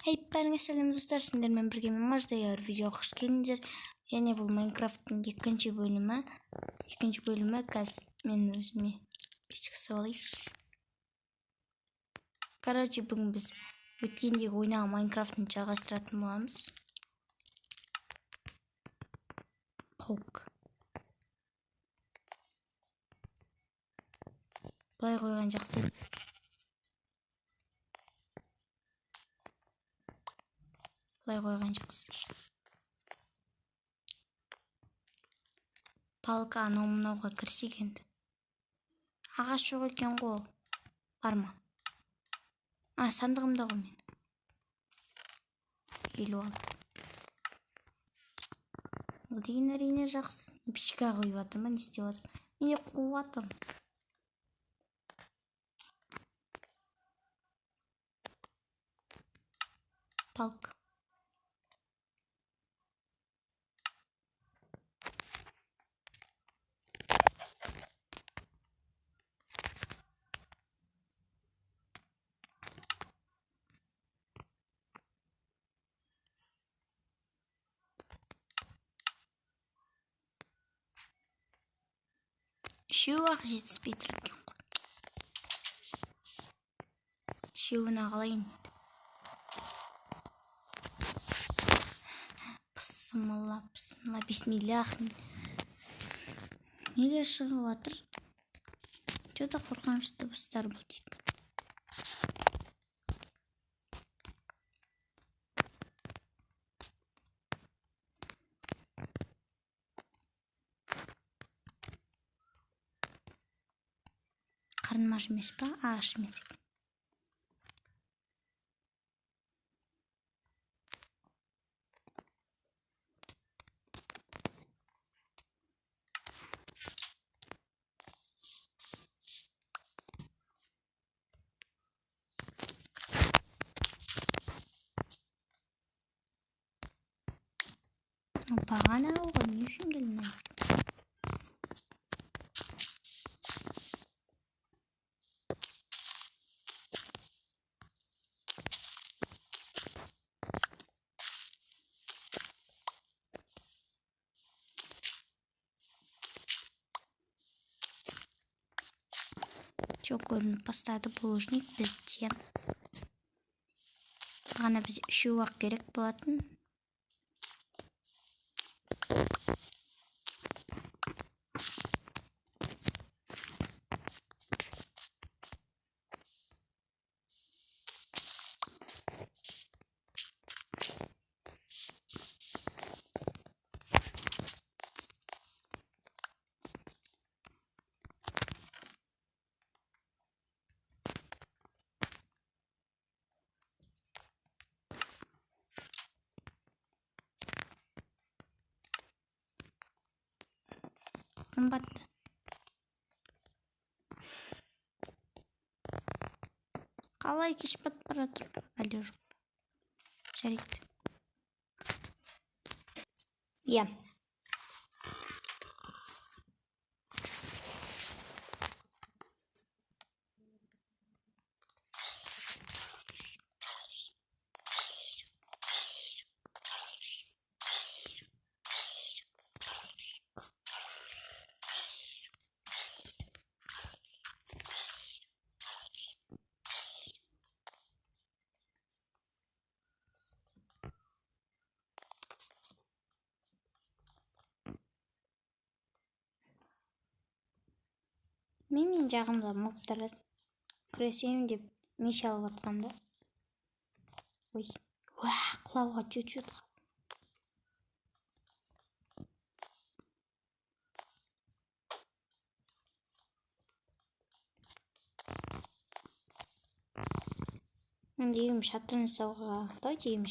Бәріңе сәлем достар, сендермен бірге мен Маждаяр видео қош келдіңдер. Және бұл Майнкрафттың екінші бөлімі. Қазір мен өзіме пешкісі алайын. Короче, бүгін біз өткендегі ойнаған Майнкрафттың жалғастыратын боламыз. Қаук. Былай қойған жақсы. Палка анау-мынауға кірсек енді. Ағаш жоқ екен ғой. Бар ма? Сандығымда ғой мен. Елу алды. Ол деген әрине жақсы. Пешка қойып атырмын, не істеп атырмын? Мен де қуып атырмын. Палка. Үшеу-ақ жетіспей тұр екен ғой. Үшеуін ағылайын. Бісмілла, бисмиллах. Неге шығып атыр? Что-то қорқынышты дыбыстар бұл дейді. Қарным аш емес па? Ағаш емес екен. Бағана ғой, не үшін келмей? Çok görünіп бастады булыжник бізде. Бағана біз үшеу-ақ керек болатын. Қымбатты. Қалай кеш батып бара тұр? Әлде жоқ. Жарайды. Иә. Мен жағымда мобтар күресемін деп меш алып атқанда. Ой, құлауға чуть-чуть. Мен деймін шатырын жасауға. Давайте деймін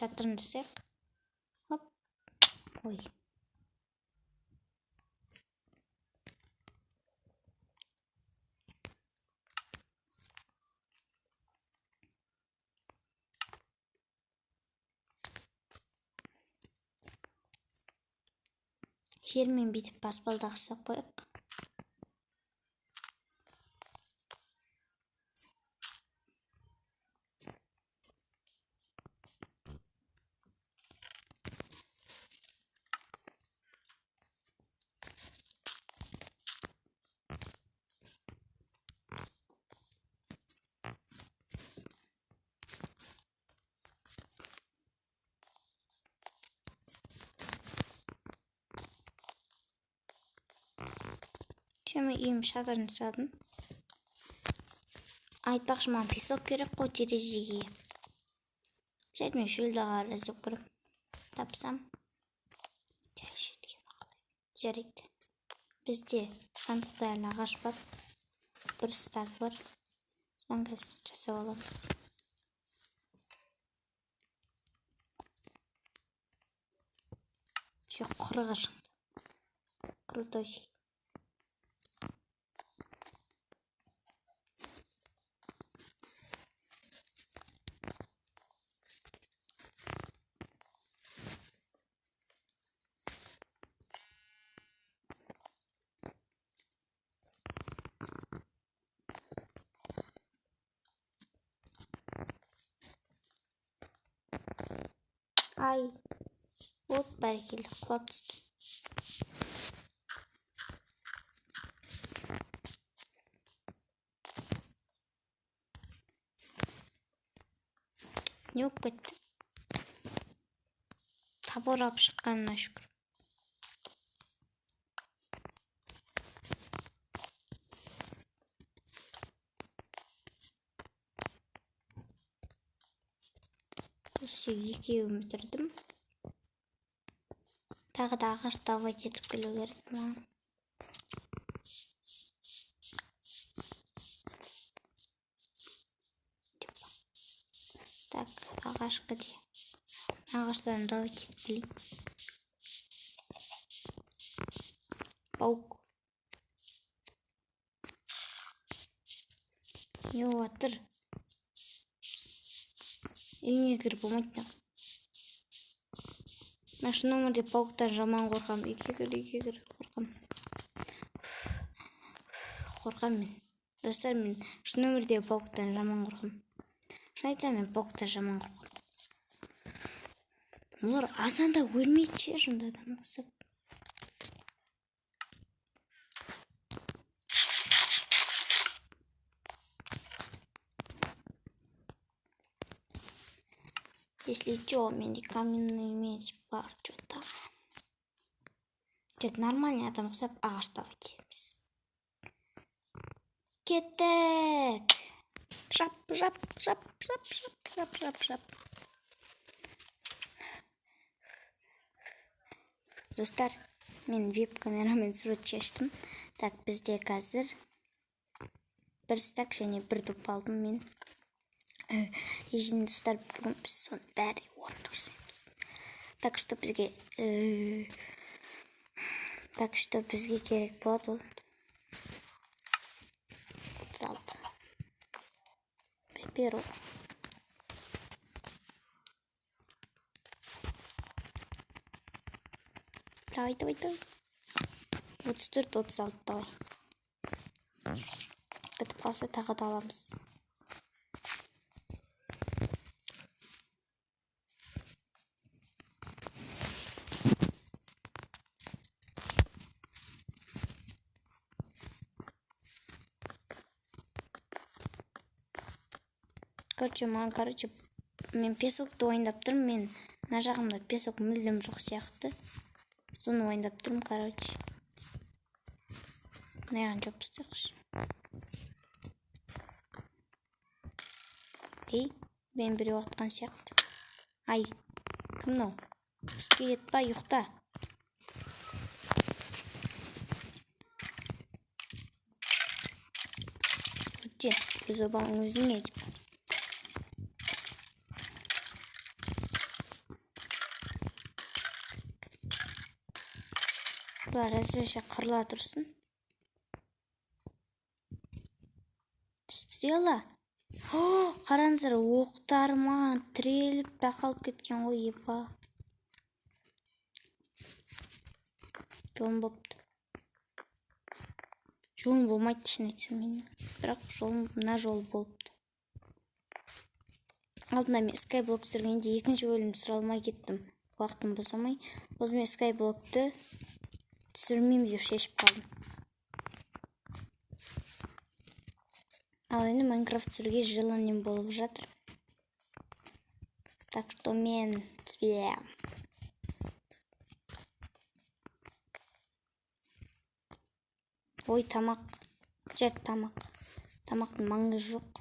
шатырын жасайық. Хоп. Ой. Жермен битіп баспалдақсақ қойық. Шеме үйім шатырын жасадым. Айтпақшы, маған песок керек қой терезеге. Және шөлді қар іздеп көріп тапсам. Жарайды. Бізде сандықта әлі ағаш бар. Бір стак бар. Соны жасап аламыз. Жоқ, құрыға шықты. Крутой. Ай, от бәрекелді, құлап түсті. Не болып кетті? Табор алып шыққанына шүкір. Осы екеуін бітірдім. Тағы да ағаш давай кетіп келу керек маған. Так, ағаш где? Ағаштан давай кетіп келейін. Паук. Не отыр? Үйіңе кіріп болмайды. Мен шын өмірде пауктан жаман қорқам. Үйге кір, қорқам. Қорқам мен. Достар, мен шын өмірде пауктан жаман қорқам. Шын айтсам, мен пауктан жаман қорқам. Олар азанда өлмейді ше, жында адам қысып. Если что, у меня каменный меч бар, что-то. Что-то нормально, адам қысып ағашта өтеміз. Кеттік! Жап. Достар, мен веб-камерамен сурет шештім. Так, бізде қазір бір стак және бір доп алдым мен. Ежен достар, бүгін біз соны бәрі орындап жасаймыз. Так что бізге керек болады ол. 36. Пеперо. Давай. 34, 36, давай. Бітіп қалса тағы да аламыз. Мен песокты ойындап тұрмын. Мен мына жағымда песок мүлдем жоқ сияқты. Соны ойындап тұрмын, Мынаған жоқ істеқшы. Мен біреу атқан сияқты. Ай, кім мынау? Скелет па, ұйықта. Өтте, өз обаның өзіне деп. Бұлар әзірше қырыла тұрсын. Стрела? Қараңыздар, оқтарыма тіреліп бақалып кеткен ғой, епа. Жолым бопты. Жолым болмайды шын айтсам мен. Бірақ мына жол болыпты. Алдында мен скайблок түсіргенде екінші бөлім сұралмай кеттім. Уақытым босамай. Осы мен скайблокты түсірмеймін деп шешіп қалдым. Ал енді Майнкрафт түсіруге желанием болып жатыр. Так что мен түсірем. Ой, тамақ. Жер тамақ. Тамақтың маңызы жоқ.